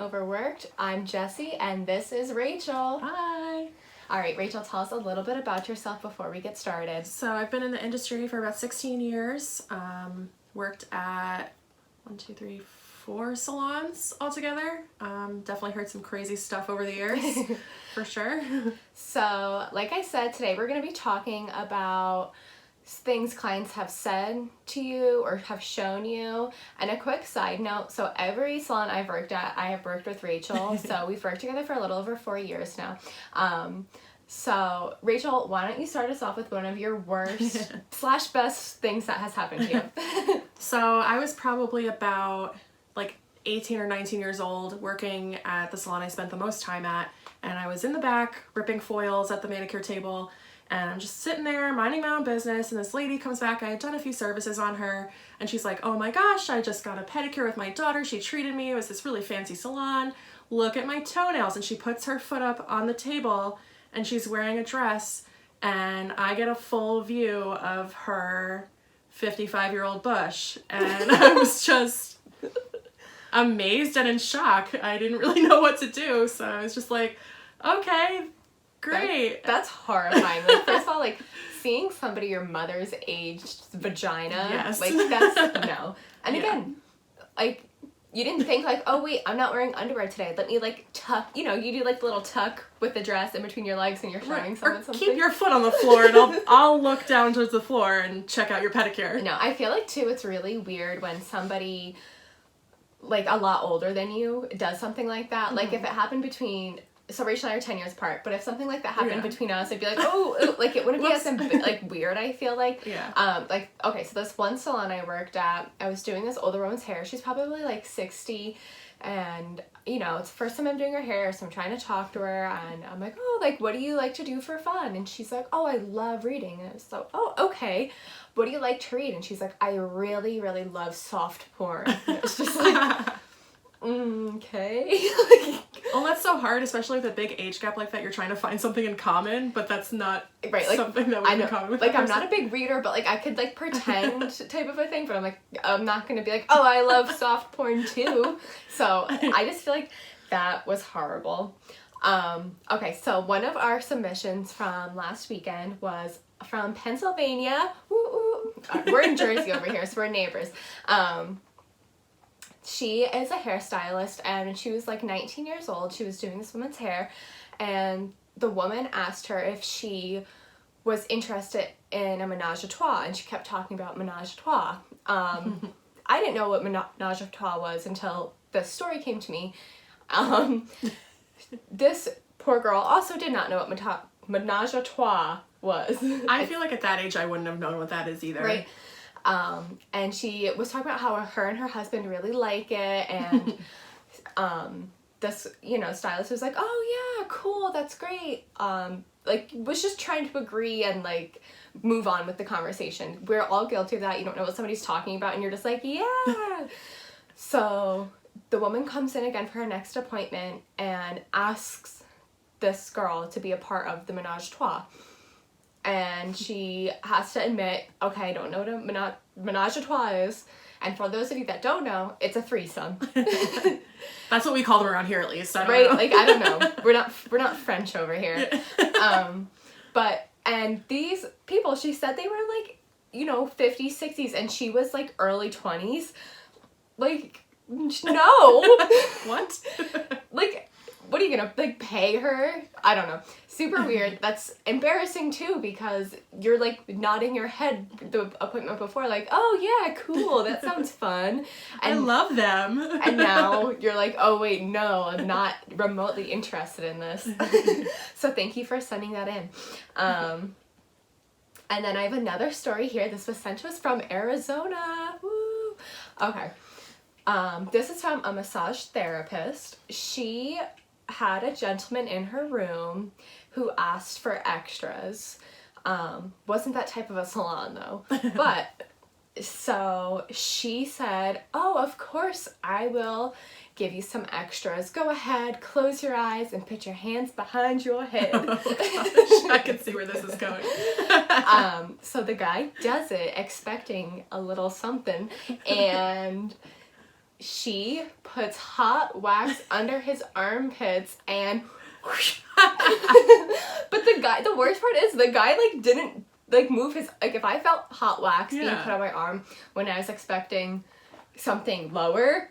Overworked. I'm Jessie, and this is Rachel. Hi. All right, Rachel, tell us a little bit about yourself before we get started. So I've been in the industry for about 16 years. Worked at 4 salons altogether. Definitely heard some crazy stuff over the years, for sure. So, like I said, today we're going to be talking about things clients have said to you or have shown you. And a quick side note, so every salon I've worked at, I have worked with Rachel. So we've worked together for a little over 4 years now. So Rachel, why don't you start us off with one of your worst / best things that has happened to you? So I was probably about 18 or 19 years old working at the salon I spent the most time at. And I was in the back ripping foils at the manicure table. And I'm just sitting there minding my own business, and this lady comes back. I had done a few services on her, and she's like, oh my gosh, I just got a pedicure with my daughter. She treated me. It was this really fancy salon. Look at my toenails. And she puts her foot up on the table, and she's wearing a dress, and I get a full view of her 55-year-old bush. And I was just amazed and in shock. I didn't really know what to do, so I was just like, okay, great. That's horrifying. Like, first of all, seeing somebody your mother's aged vagina, Yes. That's no. And Yeah. again, you didn't think oh wait, I'm not wearing underwear today. Let me tuck, you do the little tuck with the dress in between your legs and you're showing someone something. Keep your foot on the floor, and I'll look down towards the floor and check out your pedicure. No, I feel too, it's really weird when somebody a lot older than you does something like that. Mm-hmm. If it happened between. So Rachel and I are 10 years apart, but if something like that happened between us, I'd be like, oh, it wouldn't be as weird, I feel like. Yeah. Okay, so this one salon I worked at, I was doing this older woman's hair. She's probably 60, and, it's the first time I'm doing her hair, so I'm trying to talk to her, and I'm like, oh, what do you like to do for fun? And she's like, oh, I love reading. And I was like, oh, okay. What do you like to read? And she's like, I really, really love soft porn. And it's just okay. Well, that's so hard, especially with a big age gap like that. You're trying to find something in common, but that's not something that we're in common with. I'm not a big reader, but I could pretend type of a thing, but I'm not gonna be oh, I love soft porn too. So I just feel that was horrible. Okay, so one of our submissions from last weekend was from Pennsylvania. Woo-woo. We're in Jersey over here, so we're neighbors. She is a hairstylist, and she was 19 years old. She was doing this woman's hair, and the woman asked her if she was interested in a menage a trois, and she kept talking about menage a trois. I didn't know what menage a trois was until the story came to me. This poor girl also did not know what menage a trois was. I feel at that age I wouldn't have known what that is either. Right. And she was talking about how her and her husband really like it, and this, stylist was like, oh yeah, cool, that's great. Was just trying to agree and move on with the conversation. We're all guilty of that. You don't know what somebody's talking about, and you're just yeah. So the woman comes in again for her next appointment and asks this girl to be a part of the menage a trois. And she has to admit, okay, I don't know what a menage a trois is. And for those of you that don't know, it's a threesome. That's what we call them around here, at least. I don't know. I don't know. We're not French over here. And these people, she said they were 50s, 60s, and she was early 20s. No. What? What are you gonna pay her? I don't know. Super weird. That's embarrassing too, because you're nodding your head the appointment before oh yeah, cool, that sounds fun. And I love them. And now you're oh wait, no, I'm not remotely interested in this. So thank you for sending that in. And then I have another story here. This was sent to us from Arizona. Woo. Okay. This is from a massage therapist. She had a gentleman in her room who asked for extras. Wasn't that type of a salon though. But so she said, oh, of course I will give you some extras. Go ahead, close your eyes and put your hands behind your head. Oh gosh, I can see where this is going. So the guy does it expecting a little something, and she puts hot wax under his armpits and but the worst part is the guy like didn't like move his, like if I felt hot wax being put on my arm when I was expecting something lower,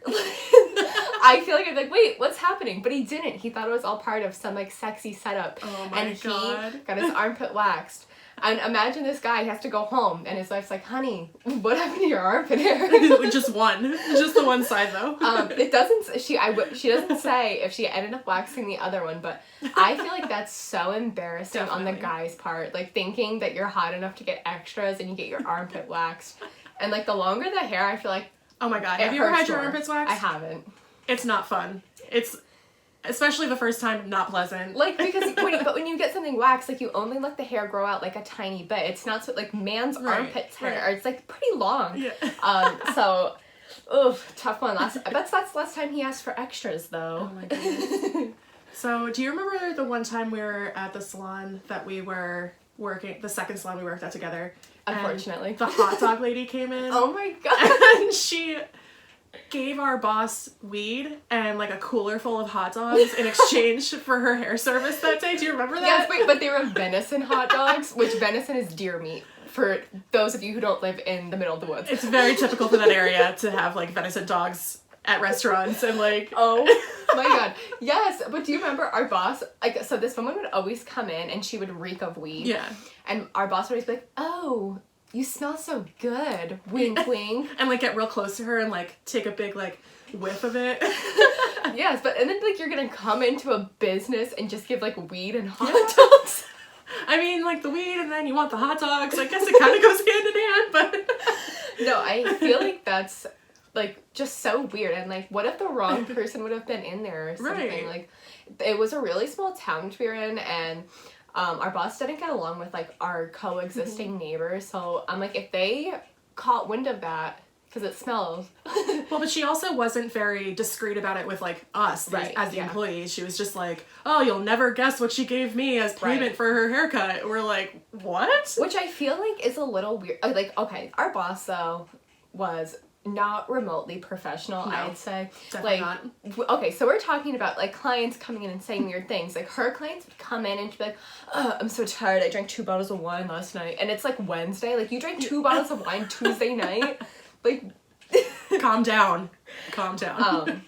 I feel like I'm like, wait, what's happening? But he didn't. He thought it was all part of some like sexy setup. Oh my God. He got his armpit waxed. And imagine this guy, he has to go home, and his wife's like, honey, what happened to your armpit hair? Just the one side though. It doesn't, she doesn't say if she ended up waxing the other one, but I feel like that's so embarrassing on the guy's part, like thinking that you're hot enough to get extras and you get your armpit waxed. And like the longer the hair, I feel like, oh my God, have you ever had your armpits waxed? I haven't. It's not fun. It's, especially the first time, not pleasant. Like, because when you get something waxed, like, you only let the hair grow out, like, a tiny bit. It's not so, like, man's armpits hair, it's, like, pretty long. Yeah. So, oof, tough one. I bet that's the last time he asked for extras, though. Oh, my goodness. So, do you remember the one time we were at the salon that we were working, the second salon we worked at together? Unfortunately. The hot dog lady came in. Oh, my God. And she gave our boss weed and like a cooler full of hot dogs in exchange for her hair service that day. Do you remember that? Yes, wait, but they were venison hot dogs, which venison is deer meat for those of you who don't live in the middle of the woods. It's very typical for that area to have like venison dogs at restaurants and like... Oh my God. Yes, but do you remember our boss, like, so this woman would always come in and she would reek of weed. Yeah. And our boss would always be like, oh, you smell so good. Wink, wink. And like get real close to her and like take a big like whiff of it. Yes, but and then like you're gonna come into a business and just give like weed and hot dogs. I mean, like the weed and then you want the hot dogs. I guess it kind of goes hand in hand, but... No, I feel like that's like just so weird. And like, what if the wrong person would have been in there or something? Right. Like, it was a really small town which we were in, and our boss didn't get along with like our coexisting neighbors. So I'm like, if they caught wind of that, because it smells. Well, but she also wasn't very discreet about it with like us as the employees. She was just like, oh, you'll never guess what she gave me as payment for her haircut. We're like, what? Which I feel like is a little weird. Like, okay, our boss though was not remotely professional, No, I'd say. Definitely like, not. Okay, so we're talking about like clients coming in and saying weird things. Like, her clients would come in and she'd be like, oh, I'm so tired, I drank 2 bottles of wine last night. And it's like Wednesday. Like, you drank 2 bottles of wine Tuesday night? Like, calm down. Calm down.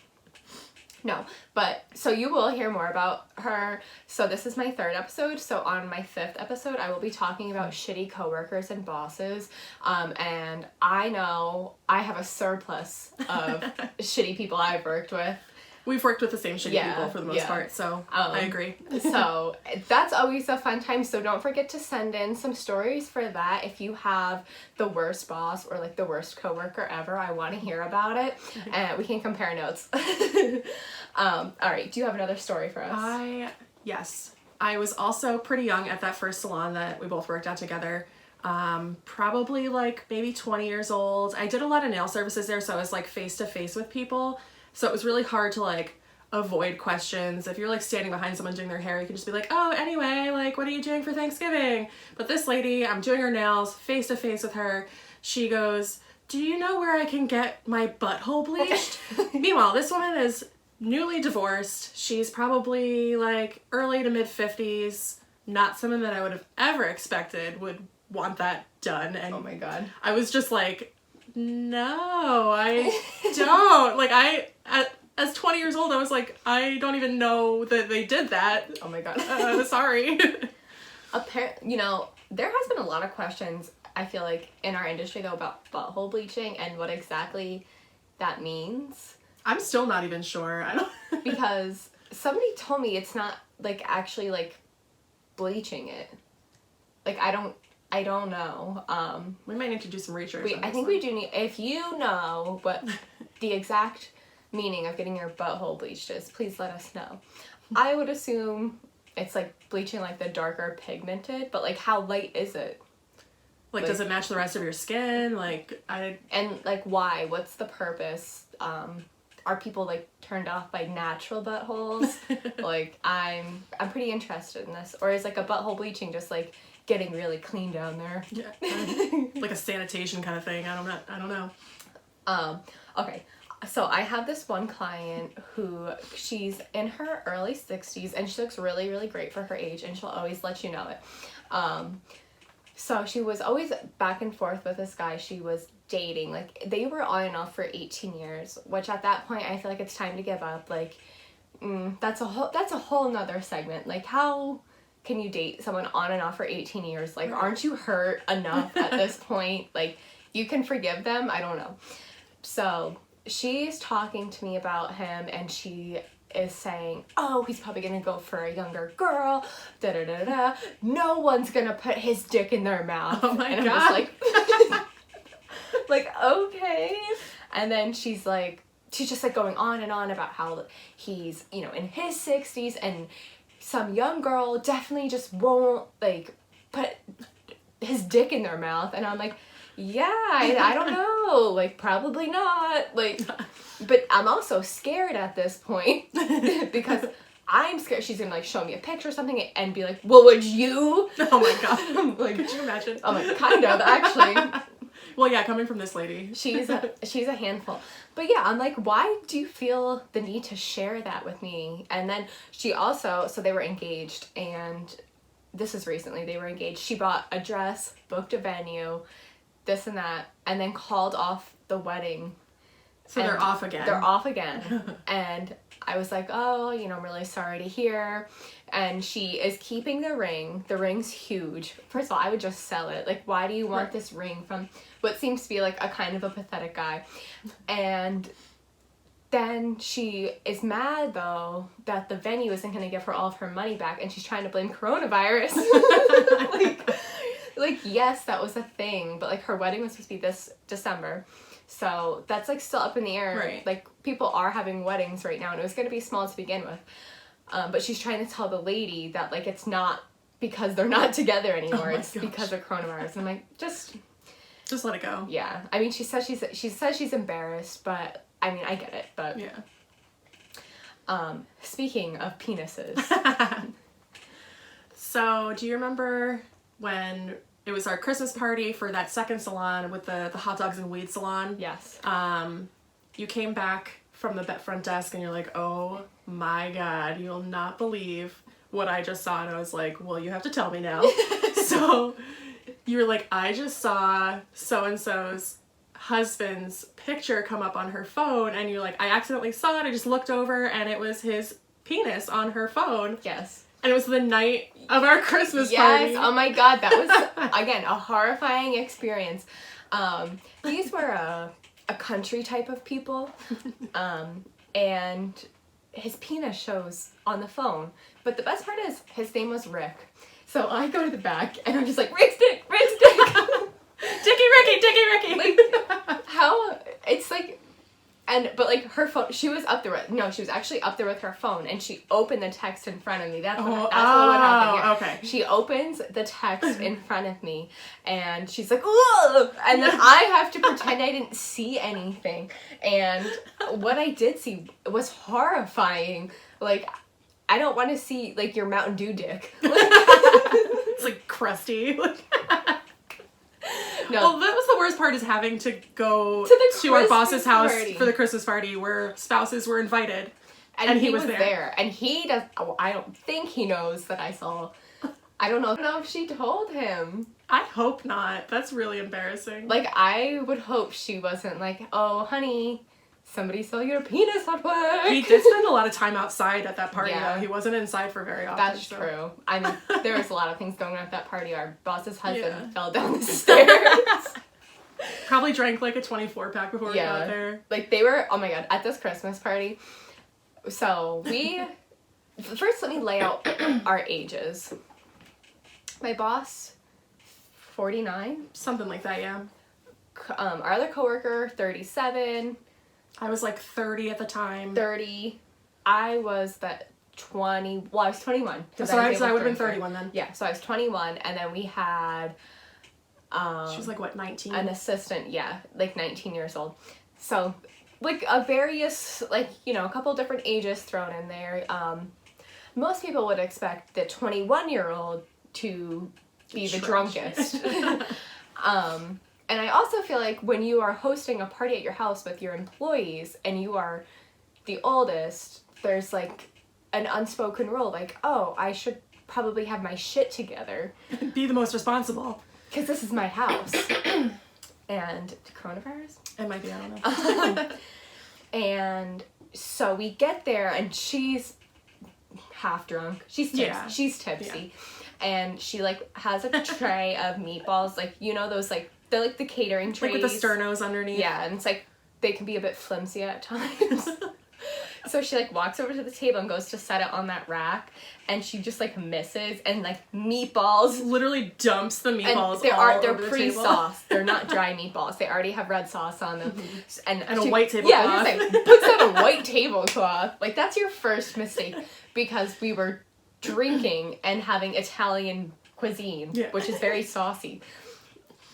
No, but so you will hear more about her. So this is my 3rd episode. So on my 5th episode, I will be talking about shitty coworkers and bosses. And I know I have a surplus of shitty people I've worked with. We've worked with the same shitty people for the most part, so I agree. So that's always a fun time. So don't forget to send in some stories for that. If you have the worst boss or like the worst coworker ever, I want to hear about it. And we can compare notes. All right. Do you have another story for us? Yes. I was also pretty young at that first salon that we both worked at together. Probably like maybe 20 years old. I did a lot of nail services there, so I was like face to face with people. So it was really hard to like avoid questions. If you're like standing behind someone doing their hair, you can just be like, oh, anyway, like, what are you doing for Thanksgiving? But this lady, I'm doing her nails face to face with her. She goes, do you know where I can get my butthole bleached? Meanwhile, this woman is newly divorced. She's probably like early to mid 50s. Not someone that I would have ever expected would want that done. And oh my God. I was just like, no, I don't. Like, as 20 years old, I was like, I don't even know that they did that. Oh my God. Sorry. You know, there has been a lot of questions, I feel like, in our industry, though, about butthole bleaching and what exactly that means. I'm still not even sure. I don't... Because somebody told me it's not, like, actually, like, bleaching it. Like, I don't know. We might need to do some research. I think we do need, if you know what the exact meaning of getting your butthole bleached is, please let us know. I would assume it's like bleaching like the darker pigmented, but like how light is it? Like does it match the rest of your skin? And like why? What's the purpose? Are people like turned off by natural buttholes? Like I'm pretty interested in this. Or is like a butthole bleaching just like getting really clean down there? Yeah. Like a sanitation kind of thing. I don't know. Okay. So I have this one client who she's in her early 60s and she looks really, really great for her age, and she'll always let you know it. So she was always back and forth with this guy she was dating. Like, they were on and off for 18 years, which at that point I feel like it's time to give up. Like, that's a whole nother segment. Like, how can you date someone on and off for 18 years? Like, aren't you hurt enough at this point? Like, you can forgive them? I don't know. So she's talking to me about him, and she is saying, oh, he's probably gonna go for a younger girl, da-da-da-da. No one's gonna put his dick in their mouth. Oh my and God. I'm just like, okay. And then she's just like going on and on about how he's, you know, in his 60s, and some young girl definitely just won't, like, put his dick in their mouth. And I'm like, yeah, I don't know, like, probably not, like, but I'm also scared at this point because I'm scared she's gonna, like, show me a picture or something and be like, well, would you? Oh my God. I'm like, could you imagine? I'm like, kind of, actually. Well, yeah, coming from this lady. She's a handful. But yeah, I'm like, why do you feel the need to share that with me? And then she also, so they were engaged, and this is recently, they were engaged. She bought a dress, booked a venue, this and that, and then called off the wedding. So they're off again. They're off again. And I was like, oh, you know, I'm really sorry to hear. And she is keeping the ring. The ring's huge. First of all, I would just sell it. Like, why do you want this ring from what seems to be like a kind of a pathetic guy? And then she is mad, though, that the venue isn't going to give her all of her money back, and she's trying to blame coronavirus. Like, yes, that was a thing, but, like, her wedding was supposed to be this December. So that's, like, still up in the air. Right. Like, people are having weddings right now, and it was going to be small to begin with. But she's trying to tell the lady that, like, it's not because they're not together anymore. It's because of coronavirus. And I'm like, just let it go. Yeah. I mean, she says she's embarrassed, but, I mean, I get it. But yeah. Speaking of penises. So, do you remember when it was our Christmas party for that second salon with the hot dogs and weed salon? Yes. You came back from the front desk and you're like, oh my God, you'll not believe what I just saw. And I was like, well, you have to tell me now. So you were like, I just saw so-and-so's husband's picture come up on her phone, and you're like, I accidentally saw it. I just looked over and it was his penis on her phone. Yes. And it was the night of our Christmas party. Yes, oh my God, that was, again, a horrifying experience. These were a country type of people, and his penis shows on the phone. But the best part is, his name was Rick. So I go to the back, and I'm just like, Rick's dick! Rick's dick! Dicky Ricky! Like, how, it's like, but like her phone, she was actually up there with her phone, and she opened the text in front of me. That's what happened here. Okay. She opens the text in front of me, and she's like, whoa! And then I have to pretend I didn't see anything. And what I did see was horrifying. Like, I don't want to see, like, your Mountain Dew dick. It's like crusty. No. Well, that was the worst part, is having to go to our boss's house party. for the Christmas party where spouses were invited. And he was there. And he does, I don't think he knows that I saw. I don't know if she told him. I hope not. That's really embarrassing. Like, I would hope she wasn't like, oh, honey, somebody saw your penis at work. He did spend a lot of time outside at that party, Yeah. though. He wasn't inside for very often. That's true. I mean, there was a lot of things going on at that party. Our boss's husband fell down the stairs. Probably drank like a 24-pack before we got there. Like, they were, oh my God, at this Christmas party. So first let me lay out our ages. My boss, 49. Something like that, yeah. Our other coworker, 37. I was like 30 at the time. 30. I was 20. Well, I was 21. So I would have been 31 then. Yeah, so I was 21, and then we had she was like, what, 19? an assistant, like 19 years old. So, like, a various, like, you know, a couple different ages thrown in there. Most people would expect the 21-year-old to be the drunkest. And And I also feel like when you are hosting a party at your house with your employees and you are the oldest, there's like an unspoken rule, like, oh, I should probably have my shit together. Be the most responsible. Because this is my house. And coronavirus? It might be, I don't know. And so we get there and she's half drunk. She's tipsy. Yeah. And she like has a tray of meatballs, like, you know, those like, they're like the catering trays. Like with the sternos underneath. Yeah, and it's like, they can be a bit flimsy at times. So she like walks over to the table and goes to set it on that rack, and she just like misses, and like meatballs literally dumps the meatballs. And they're over pre-sauced. They're not dry meatballs. They already have red sauce on them, and a white tablecloth. Yeah, like, puts out a white tablecloth. Like, that's your first mistake, because we were drinking and having Italian cuisine, which is very saucy.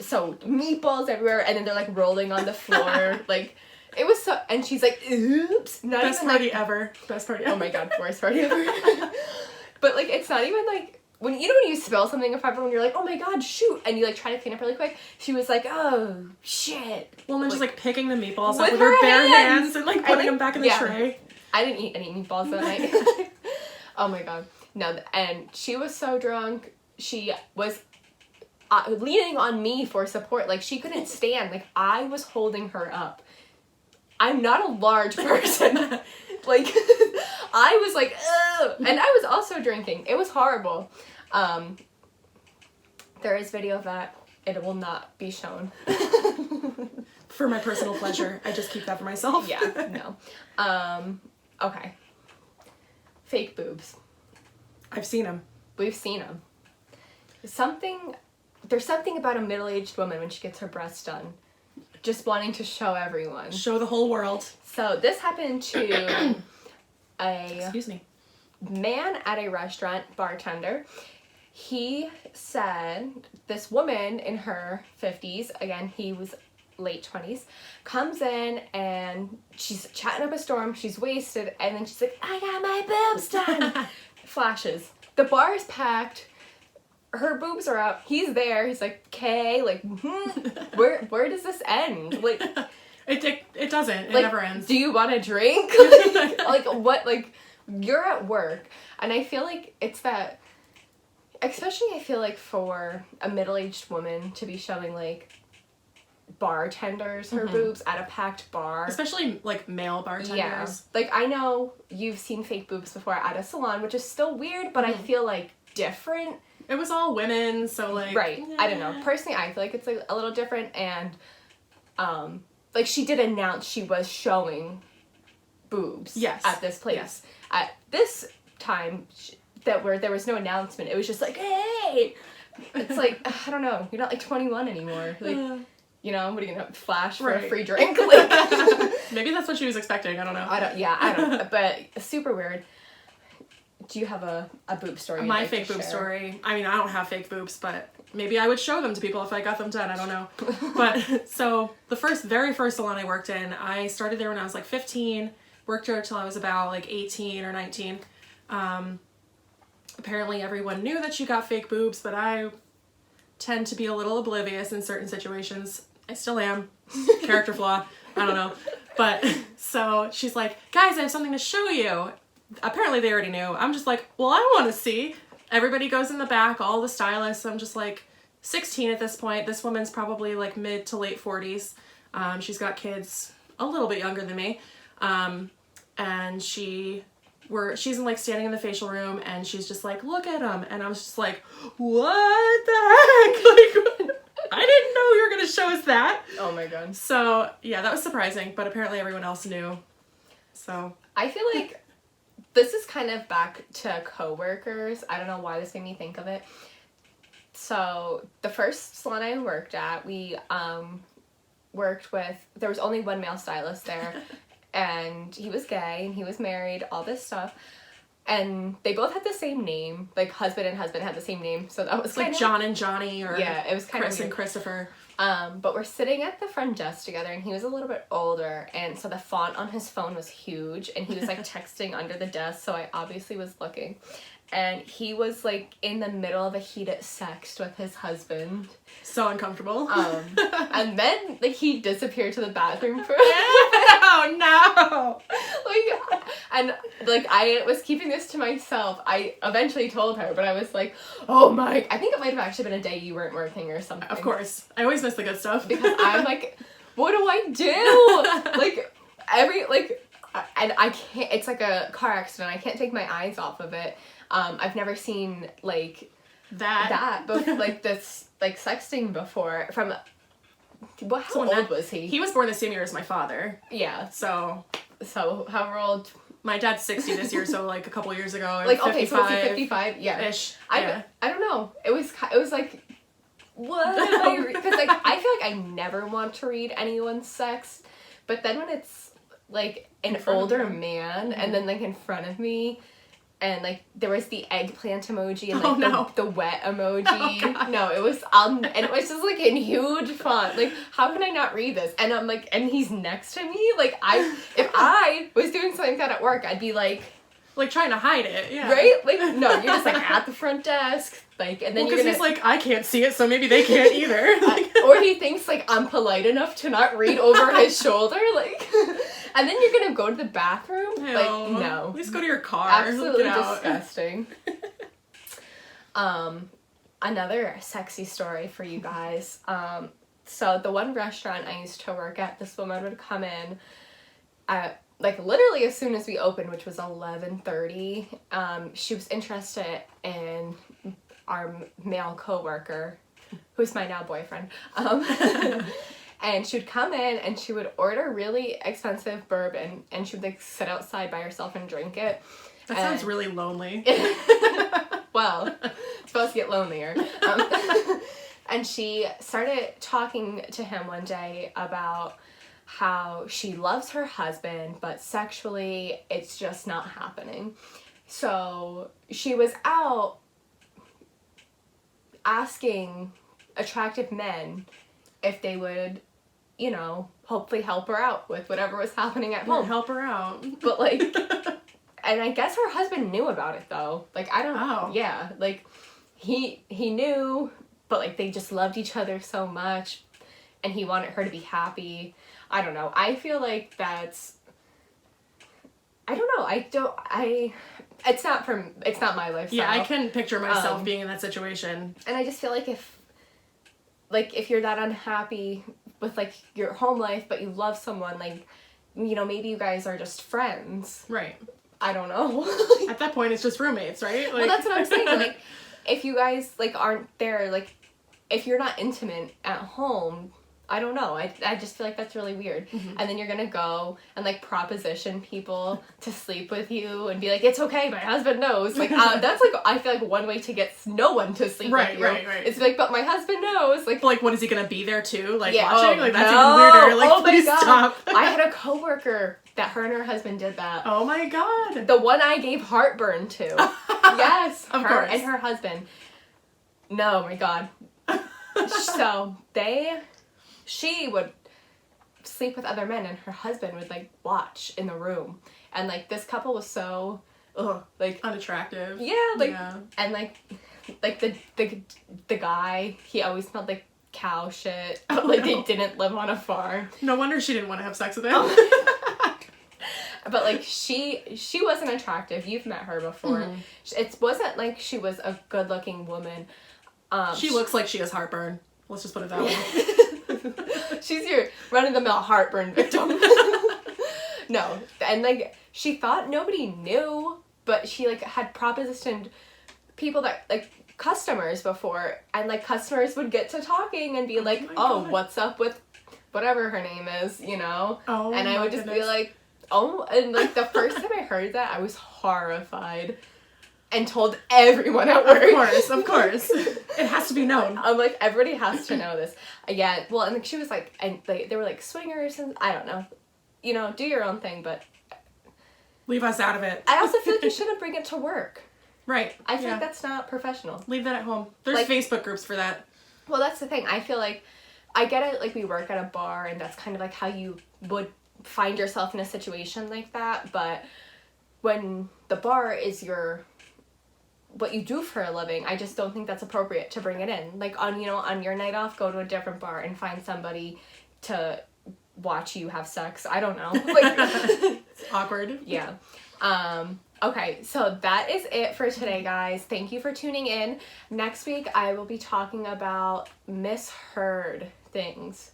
So meatballs everywhere, and then they're like rolling on the floor, like. It was so, and she's like, oops. Best party ever. Best party ever. Oh my god, worst party ever. But like, it's not even like, when you spill something in front of everyone, you're like, oh my god, shoot. And you like try to clean up really quick. She was like, oh, shit. Well, and then just like picking the meatballs up with her bare hands and like putting them back in the tray. I didn't eat any meatballs that night. Oh my god. No, and she was so drunk. She was leaning on me for support. Like, she couldn't stand. Like, I was holding her up. I'm not a large person. Like, I was like, ugh. And I was also drinking. It was horrible. There is video of that. It will not be shown. For my personal pleasure. I just keep that for myself. Yeah, no. Okay. Fake boobs. I've seen them. We've seen them. There's something about a middle-aged woman when she gets her breasts done. Just wanting to show everyone. Show the whole world. So this happened to Excuse me. Man at a restaurant, bartender. He said this woman in her 50s, again, he was late 20s, comes in and she's chatting up a storm, she's wasted, and then she's like, I got my boobs done. Flashes. The bar is packed. Her boobs are out. He's there. He's like, okay, like, where does this end? Like, it doesn't. It like, never ends. Do you want a drink? Like, what? Like, you're at work, and I feel like it's that. Especially, I feel like for a middle-aged woman to be showing like bartenders her boobs at a packed bar, especially like male bartenders. Yeah. Like, I know you've seen fake boobs before at a salon, which is still weird, but I feel like different. It was all women, so like... Right. I don't know. Personally, I feel like it's like a little different, and like, she did announce she was showing boobs at this place. Yes. At this time, where there was no announcement, it was just like, hey! It's like, I don't know, you're not like 21 anymore. Like, you know, what are you gonna flash for a free drink? Like, maybe that's what she was expecting, I don't know. I don't know, but super weird. Do you have a boob story? My fake boob story. I mean, I don't have fake boobs, but maybe I would show them to people if I got them done. I don't know. But so the very first salon I worked in, I started there when I was like 15, worked there until I was about like 18 or 19. Apparently everyone knew that she got fake boobs, but I tend to be a little oblivious in certain situations. I still am. Character flaw. I don't know. But so she's like, guys, I have something to show you. Apparently they already knew. I'm just like, well, I want to see. Everybody goes in the back, all the stylists. I'm just like 16 at this point. This woman's probably like mid to late 40s. She's got kids a little bit younger than me. And she's like standing in the facial room, and she's just like, look at them. And I was just like, what the heck? Like, I didn't know you were going to show us that. Oh my god. So yeah, that was surprising, but apparently everyone else knew. So I feel like this is kind of back to coworkers. I don't know why this made me think of it. So the first salon I worked at, we worked with, there was only one male stylist there, and he was gay and he was married, all this stuff. And they both had the same name, like husband and husband had the same name, so that was like John and Johnny, or it was kind Chris of and Christopher. But we're sitting at the front desk together, and he was a little bit older, and so the font on his phone was huge, and he was like texting under the desk, so I obviously was looking. and he was like in the middle of a heated sex with his husband. So uncomfortable. And then like he disappeared to the bathroom for oh no. like, and like I was keeping this to myself. I eventually told her, but I was like, oh my, I think it might have actually been a day you weren't working or something. Of course. I always miss the good stuff. Because I'm like, what do I do? Like and I can't, it's like a car accident. I can't take my eyes off of it. I've never seen like but like this like sexting before from how old was he? He was born the same year as my father. Yeah. So however old? My dad's 60 this year, so like a couple years ago. Like, okay, so was he 55? Yeah. Ish. I don't know. It was like, what? Because like I feel like I never want to read anyone's sex, but then when it's like an older man and then like in front of me, and like there was the eggplant emoji and like the wet emoji. Oh, no, it was and it was just like in huge font. Like, how can I not read this? And I'm like, and he's next to me. Like if I was doing something like that at work, I'd be like trying to hide it. Yeah. Right? Like, no, you're just like at the front desk. Like, and then because he's like, I can't see it, so maybe they can't either. Like, or he thinks like I'm polite enough to not read over his shoulder. Like, and then you're gonna go to the bathroom. Ew. Like, no. At least go to your car. Absolutely disgusting. Another sexy story for you guys. So the one restaurant I used to work at, this woman would come in like literally as soon as we opened, which was 11:30. She was interested in our male coworker, who's my now boyfriend. And she would come in and she would order really expensive bourbon, and she would like sit outside by herself and drink it. That sounds really lonely. Well, it's supposed to get lonelier. And she started talking to him one day about how she loves her husband, but sexually it's just not happening. So she was out asking attractive men if they would, you know, hopefully help her out with whatever was happening at home. Help her out. But like, and I guess her husband knew about it though. Like, I don't know. Yeah, like he knew, but like they just loved each other so much and he wanted her to be happy. I don't know. I feel like that's, I don't know. It's not my lifestyle. Yeah, I can picture myself being in that situation. And I just feel like if you're that unhappy with like your home life, but you love someone, like, you know, maybe you guys are just friends. Right. I don't know. At that point, it's just roommates, right? Like... Well, that's what I'm saying. Like, if you guys like aren't there, like, if you're not intimate at home, I don't know. I just feel like that's really weird. Mm-hmm. And then you're gonna go and like proposition people to sleep with you and be like, it's okay, my husband knows. Like, that's like, I feel like one way to get no one to sleep with you. Right. It's like, but my husband knows. Like, what is he gonna be there too? Like, yeah, watching? Like, that's even weirder. Like, please stop. I had a coworker that her and her husband did that. Oh my god. The one I gave heartburn to. Yes. Of her course. And her husband. No, my god. So, she would sleep with other men and her husband would like watch in the room, and like this couple was so like unattractive. Yeah, like and like the guy, he always smelled like cow shit, but like they didn't live on a farm. No wonder she didn't want to have sex with him. But like she wasn't attractive. You've met her before. Mm-hmm. It wasn't like she was a good looking woman. She looks like she has heartburn. Let's just put it that way. She's your run-of-the-mill heartburn victim. No, and like she thought nobody knew, but she like had propositioned people that like customers before, and like customers would get to talking and be like, oh, what's up with whatever her name is, you know? Oh, and I would just be like, oh, and like the first time I heard that, I was horrified. And told everyone at work. Of course. It has to be known. I'm like, everybody has to know this. Yeah, well, and like she was like, and like they were like swingers, and I don't know. You know, do your own thing, but leave us out of it. I also feel like you shouldn't bring it to work. Right. I feel like that's not professional. Leave that at home. There's like, Facebook groups for that. Well, that's the thing. I feel like I get it, like we work at a bar, and that's kind of like how you would find yourself in a situation like that, but when the bar is your what you do for a living. I just don't think that's appropriate to bring it in. Like, on, you know, on your night off, go to a different bar and find somebody to watch you have sex. I don't know. Like, it's awkward. Yeah. Okay, so that is it for today, guys. Thank you for tuning in. Next week, I will be talking about misheard things.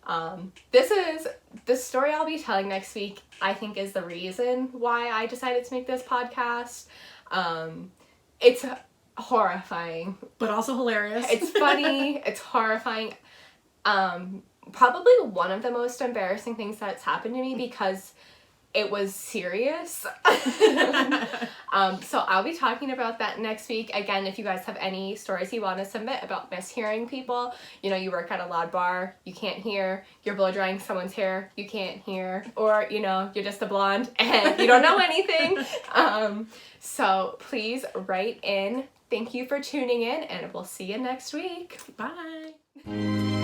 The story I'll be telling next week, I think, is the reason why I decided to make this podcast. It's horrifying. But also hilarious. It's funny. It's horrifying. Probably one of the most embarrassing things that's happened to me because it was serious. So I'll be talking about that next week. Again, if you guys have any stories you want to submit about mishearing people, you know, you work at a loud bar, you can't hear, you're blow drying someone's hair, you can't hear, or, you know, you're just a blonde and you don't know anything. So please write in. Thank you for tuning in, and we'll see you next week. Bye.